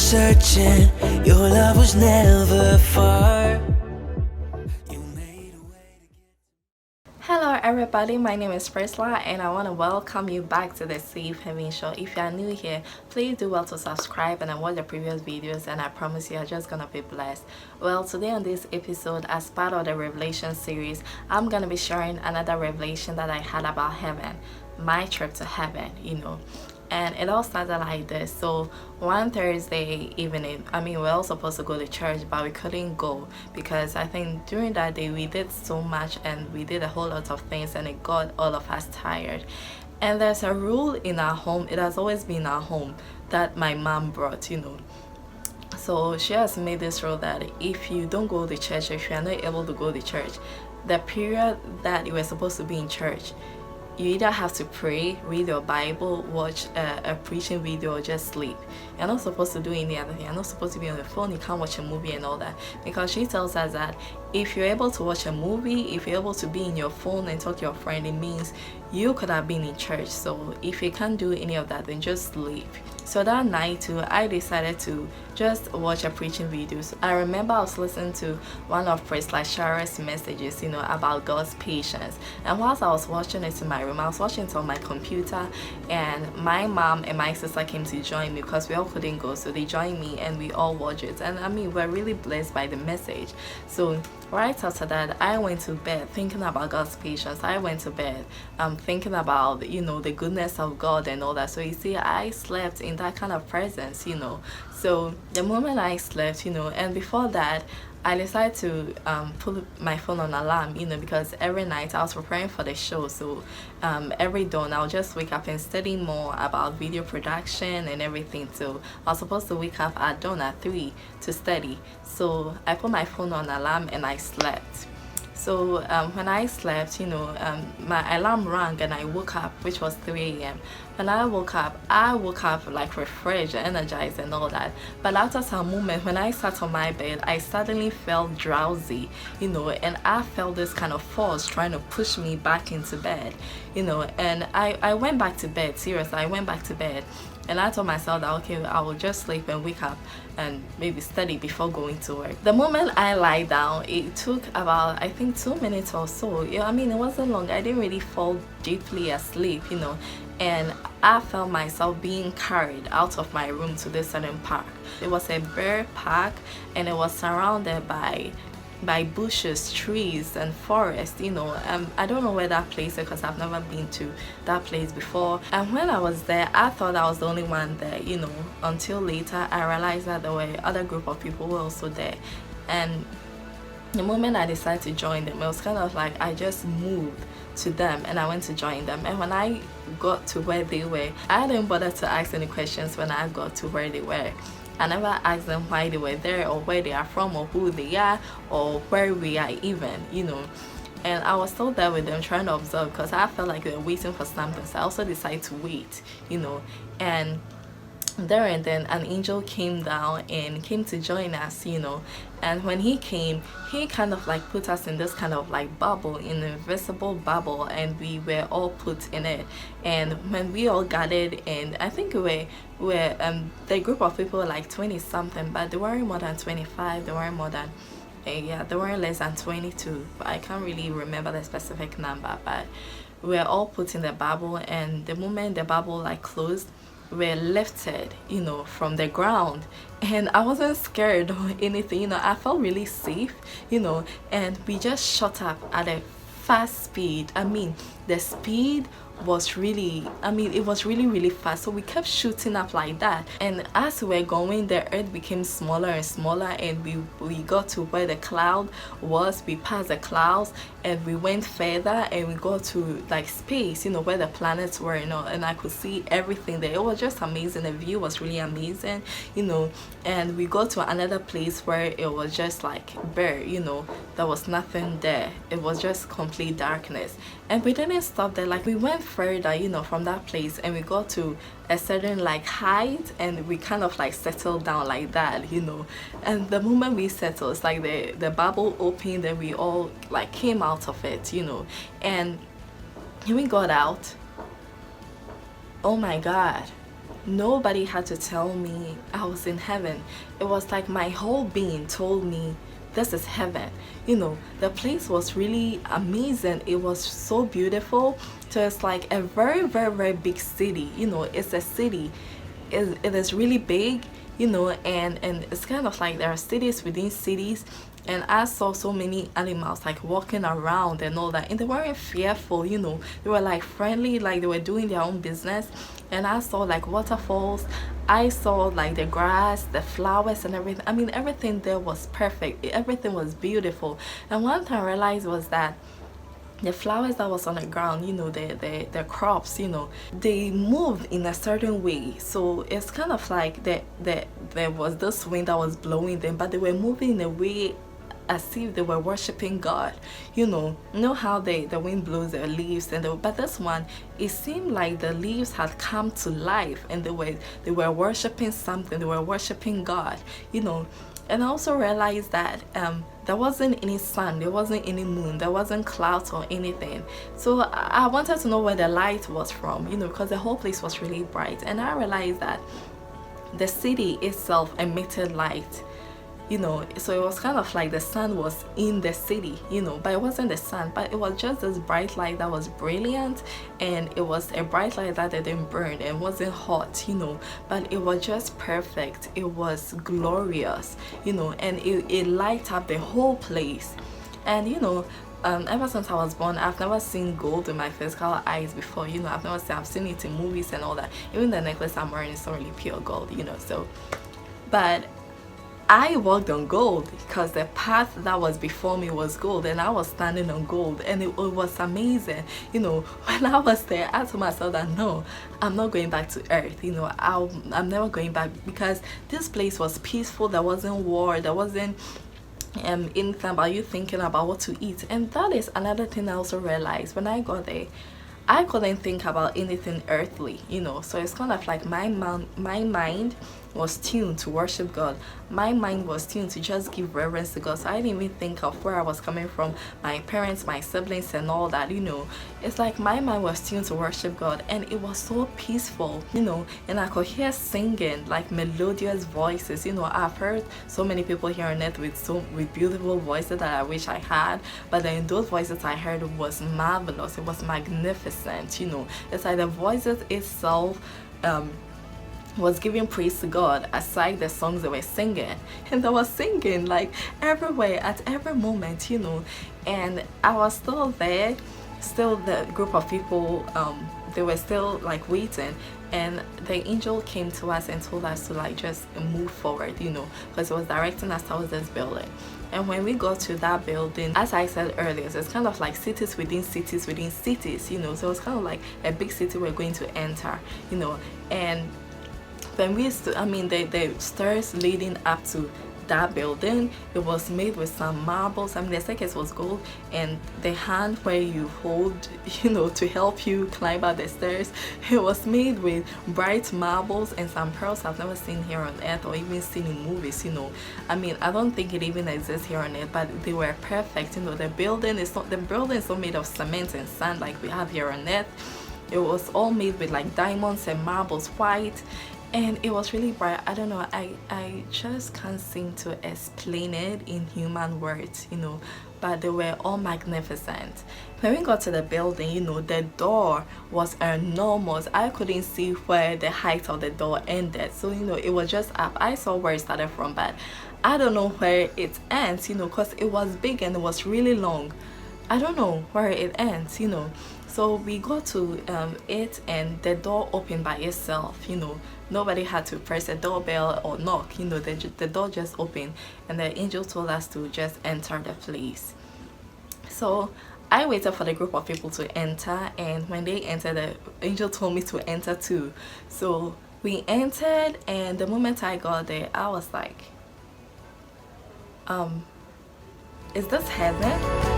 searching, your love was never far. Hello everybody, my name is Priscilla and I want to welcome you back to the Safe Haven Show. If you are new here, please do well to subscribe and watch the previous videos, and I promise you are just gonna be blessed. Well, today on this episode, as part of the Revelation series, I'm gonna be sharing another revelation that I had about heaven, my trip to heaven, and it all started like this. So one Thursday evening, we're all supposed to go to church, but we couldn't go because I think during that day we did so much and we did a whole lot of things, and it got all of us tired. And there's a rule in our home, it has always been our home, that my mom brought. So she has made this rule that if you don't go to church, if you are not able to go to church, the period that you were supposed to be in church, you either have to pray, read your Bible, watch a preaching video, or just sleep. You're not supposed to do any other thing. You're not supposed to be on the phone. You can't watch a movie and all that, because she tells us that if you're able to watch a movie, if you're able to be in your phone and talk to your friend, it means you could have been in church. So if you can't do any of that, then just sleep. So that night too, I decided to just watch a preaching videos. I remember I was listening to one of Priscilla's messages, about God's patience. And whilst I was watching it in my room, I was watching it on my computer, and my mom and my sister came to join me because we all couldn't go. So they joined me and we all watched it. And we're really blessed by the message. So right after that, I went to bed thinking about God's patience. I went to bed thinking about, the goodness of God and all that. So you see, I slept in that kind of presence. So the moment I slept, and before that, I decided to put my phone on alarm, because every night I was preparing for the show. So every dawn I'll just wake up and study more about video production and everything. So I was supposed to wake up at dawn at 3 to study. So I put my phone on alarm and I slept. So when I slept, my alarm rang and I woke up, which was 3 a.m. When I woke up like refreshed, energized and all that. But after some moment, when I sat on my bed, I suddenly felt drowsy, and I felt this kind of force trying to push me back into bed, and I went back to bed. Seriously, I went back to bed. And I told myself that, okay, I will just sleep and wake up and maybe study before going to work. The moment I lie down, it took about, I think, 2 minutes or so. It wasn't long. I didn't really fall deeply asleep, and I felt myself being carried out of my room to this certain park. It was a bare park, and it was surrounded by bushes, trees and forest. I don't know where that place is because I've never been to that place before. And when I was there, I thought I was the only one there, until later I realized that there were other group of people who were also there. And the moment I decided to join them, it was kind of like I just moved to them and I went to join them. And when I got to where they were, I didn't bother to ask any questions. When I got to where they were, I never asked them why they were there or where they are from or who they are or where we are even, And I was still there with them trying to observe because I felt like they were waiting for something. So I also decided to wait, And there and then an angel came down and came to join us, And when he came, he kind of like put us in this kind of like bubble, in an invisible bubble, and we were all put in it. And when we all gathered, and I think we were the group of people were like 20 something, but they weren't more than 25. They weren't more than they weren't less than 22. But I can't really remember the specific number. But we were all put in the bubble, and the moment the bubble like closed, were lifted, from the ground, and I wasn't scared or anything. I felt really safe, and we just shot up at a fast speed. The speed was really, it was really, really fast. So we kept shooting up like that. And as we were going, the earth became smaller and smaller, and we got to where the cloud was. We passed the clouds and we went further, and we got to like space, where the planets were, and I could see everything there. It was just amazing. The view was really amazing, and we got to another place where it was just like bare, there was nothing there. It was just complete darkness. And we didn't stop there. Like, we went further, from that place, and we got to a certain like height, and we kind of like settled down like that, and the moment we settled, it's like the bubble opened and we all like came out of it, and when we got out, oh my god, nobody had to tell me I was in heaven. It was like my whole being told me this is heaven. You know, the place was really amazing. It was so beautiful. So it's like a very, very, very big city. You know, it's a city. It is really big, you know, and it's kind of like there are cities within cities. And I saw so many animals like walking around and all that, and they weren't fearful, you know, they were like friendly, like they were doing their own business. And I saw like waterfalls, I saw like the grass, the flowers and everything. I mean, everything there was perfect, everything was beautiful. And one thing I realized was that the flowers that was on the ground, you know, the crops, you know, they moved in a certain way. So it's kind of like there was this wind that was blowing them, but they were moving in a way as if they were worshiping God. You know how the wind blows their leaves, and but this one, it seemed like the leaves had come to life, and they were worshiping something, they were worshiping God, you know. And I also realized that there wasn't any sun, there wasn't any moon, there wasn't clouds or anything. So I wanted to know where the light was from, you know, because the whole place was really bright. And I realized that the city itself emitted light, you know. So it was kind of like the sun was in the city, you know, but it wasn't the sun, but it was just this bright light that was brilliant. And it was a bright light that didn't burn and wasn't hot, you know, but it was just perfect. It was glorious, you know, and it lighted up the whole place. And you know, ever since I was born, I've never seen gold in my physical eyes before, you know. I've seen it in movies and all that. Even the necklace I'm wearing is not really pure gold, you know. So but I walked on gold because the path that was before me was gold, and I was standing on gold, and it was amazing. You know, when I was there, I told myself that no, I'm not going back to earth, you know. I'm never going back, because this place was peaceful. There wasn't war, there wasn't anything about you thinking about what to eat. And that is another thing I also realized. When I got there, I couldn't think about anything earthly, you know. So it's kind of like my mind was tuned to worship God. My mind was tuned to just give reverence to God. So I didn't even think of where I was coming from, my parents, my siblings and all that, you know. It's like my mind was tuned to worship God, and it was so peaceful, you know. And I could hear singing, like melodious voices, you know. I've heard so many people here on earth with beautiful voices that I wish I had, but then those voices I heard was marvelous, it was magnificent, you know. It's like the voices itself was giving praise to God, aside the songs they were singing. And they were singing like everywhere, at every moment, you know. And I was still there, still the group of people, they were still like waiting, and the angel came to us and told us to like just move forward, you know, because it was directing us towards this building. And when we got to that building, as I said earlier, so it's kind of like cities within cities within cities, you know. So it's kind of like a big city we're going to enter, you know. And when we the stairs leading up to that building, it was made with some marbles. I mean, the staircase was gold, and the hand where you hold, you know, to help you climb up the stairs, it was made with bright marbles and some pearls I've never seen here on earth or even seen in movies, you know. I mean, I don't think it even exists here on earth, but they were perfect, you know. The building is not made of cement and sand like we have here on earth. It was all made with like diamonds and marbles, white, and it was really bright. I don't know, I just can't seem to explain it in human words, you know, but they were all magnificent. When we got to the building, you know, the door was enormous. I couldn't see where the height of the door ended, so you know, it was just up. I saw where it started from, but I don't know where it ends, you know, because it was big and it was really long. I don't know where it ends, you know. So we got to it, and the door opened by itself, you know. Nobody had to press a doorbell or knock, you know. The door just opened, and the angel told us to just enter the place. So I waited for the group of people to enter, and when they entered, the angel told me to enter too. So we entered, and the moment I got there, I was like, is this heaven?